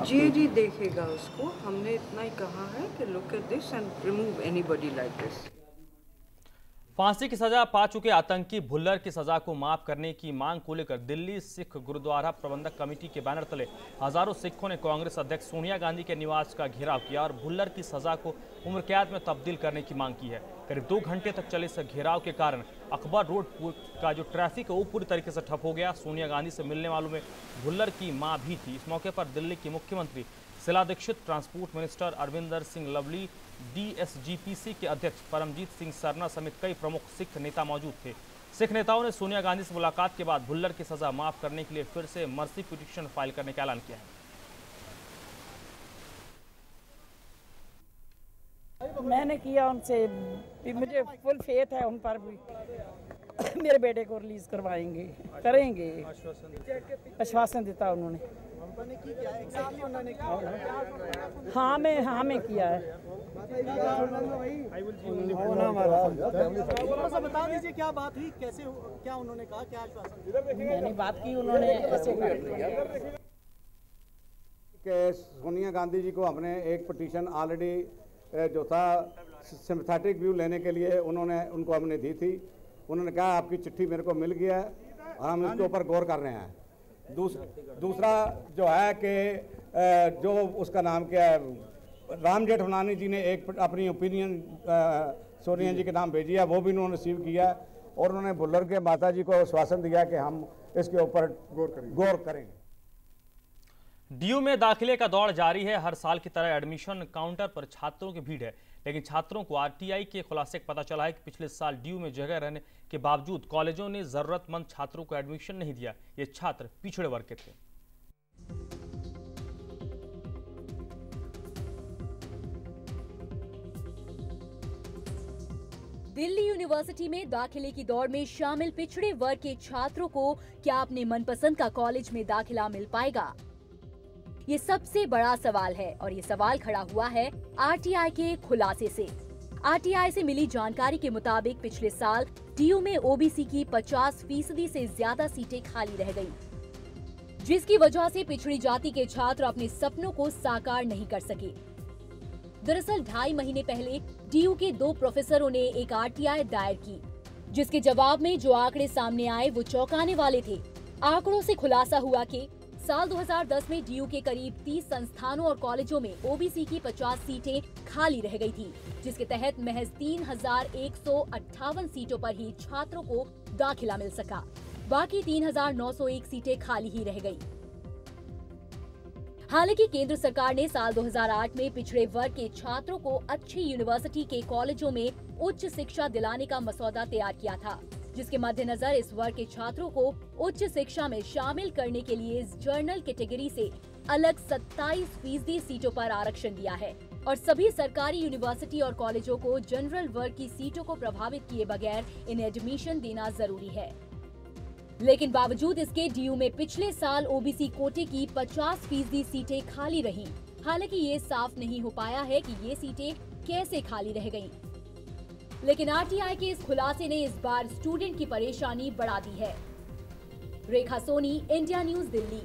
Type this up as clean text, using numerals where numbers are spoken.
जी देखेगा उसको। हमने इतना ही कहा है कि look at this and remove anybody like this. फांसी की सजा पा चुके आतंकी भुल्लर की सजा को माफ करने की मांग को लेकर दिल्ली सिख गुरुद्वारा प्रबंधक कमेटी के बैनर तले हजारों सिखों ने कांग्रेस अध्यक्ष सोनिया गांधी के निवास का घेराव किया और भुल्लर की सजा को उम्र कैद में तब्दील करने की मांग की है। करीब 2 घंटे तक चले इस घेराव के कारण अकबर रोड का जो ट्रैफिक है वो पूरी तरीके से ठप हो गया। सोनिया गांधी से मिलने वालों में भुल्लर की मां भी थी। इस मौके पर दिल्ली की मुख्यमंत्री Sheila Dikshit, transport minister Arvinder Singh Lovely, DSGPC के अध्यक्ष परमजीत सिंह सरना समेत कई प्रमुख सिख नेता मौजूद थे। सिख नेताओं ने सोनिया गांधी से मुलाकात के बाद भुल्लर की सजा माफ करने के लिए फिर से मर्सी पिटीशन फाइल करने का ऐलान किया है। मैंने किया उनसे, मुझे फुल फेथ है उन पर भी। मेरे बेटे को रिलीज करवाएंगे, करेंगे, आश्वासन देता उन्होंने। हाँ मैं किया है। बता दीजिए क्या बात हुई, कैसे, क्या उन्होंने कहा, क्या आश्वासन? मैंने बात की, उन्होंने ऐसे कि सोनिया गांधी जी को हमने एक पिटीशन ऑलरेडी जो था सिंपैथेटिक व्यू लेने के लिए उनको हमने दी थी। उन्होंने कहा आपकी चिट्ठी मेरे को मिल गया है और हम इसके ऊपर गौर कर रहे हैं। दूसरा जो है कि जो उसका नाम क्या है, राम जेठमलानी जी ने एक अपनी ओपिनियन सोनिया जी के नाम भेजी है, वो भी उन्होंने रिसीव किया और उन्होंने भुल्लर के माता जी को आश्वासन दिया कि हम इसके ऊपर गौर करेंगे। डीयू में दाखिले का दौर जारी है। हर साल की तरह एडमिशन काउंटर पर छात्रों की भीड़ है, लेकिन छात्रों को RTI के खुलासे का पता चला है कि पिछले साल डीयू में जगह रहने के बावजूद कॉलेजों ने जरूरतमंद छात्रों को एडमिशन नहीं दिया। ये छात्र पिछड़े वर्ग के थे। दिल्ली यूनिवर्सिटी में दाखिले की दौड़ में शामिल पिछड़े वर्ग के छात्रों को क्या अपने मनपसंद का कॉलेज में दाखिला मिल पाएगा? ये सबसे बड़ा सवाल है और ये सवाल खड़ा हुआ है RTI के खुलासे से। RTI से मिली जानकारी के मुताबिक पिछले साल DU में OBC की 50% से ज्यादा सीटें खाली रह गईं, जिसकी वजह से पिछड़ी जाति के छात्र अपने सपनों को साकार नहीं कर सके। दरअसल 2.5 महीने पहले DU के 2 प्रोफेसरों ने एक RTI दायर की, जिसके जवाब में जो आंकड़े सामने आए वो चौंकाने वाले थे। आंकड़ों से खुलासा हुआ कि साल 2010 में DU के करीब 30 संस्थानों और कॉलेजों में OBC की 50 सीटें खाली रह गई थी, जिसके तहत महज 3158 सीटों पर ही छात्रों को दाखिला मिल सका। बाकी 3901 सीटें खाली ही रह गई। हालांकि केंद्र सरकार ने साल 2008 में पिछड़े वर्ग के छात्रों को अच्छी यूनिवर्सिटी के कॉलेजों में उच्च शिक्षा दिलाने का मसौदा तैयार किया था, जिसके मद्देनजर इस वर्ग के छात्रों को उच्च शिक्षा में शामिल करने के लिए इस जर्नल कैटेगरी से अलग 27% सीटों पर आरक्षण दिया है और सभी सरकारी यूनिवर्सिटी और कॉलेजों को जनरल वर्ग की सीटों को प्रभावित किए बगैर इन्हें एडमिशन देना जरूरी है। लेकिन बावजूद इसके DU में पिछले साल OBC कोटे की 50% सीटें खाली रहीं। हालांकि ये साफ नहीं हो पाया है कि ये सीटें कैसे खाली रह गईं। लेकिन RTI के इस खुलासे ने इस बार स्टूडेंट की परेशानी बढ़ा दी है। रेखा सोनी, इंडिया न्यूज, दिल्ली।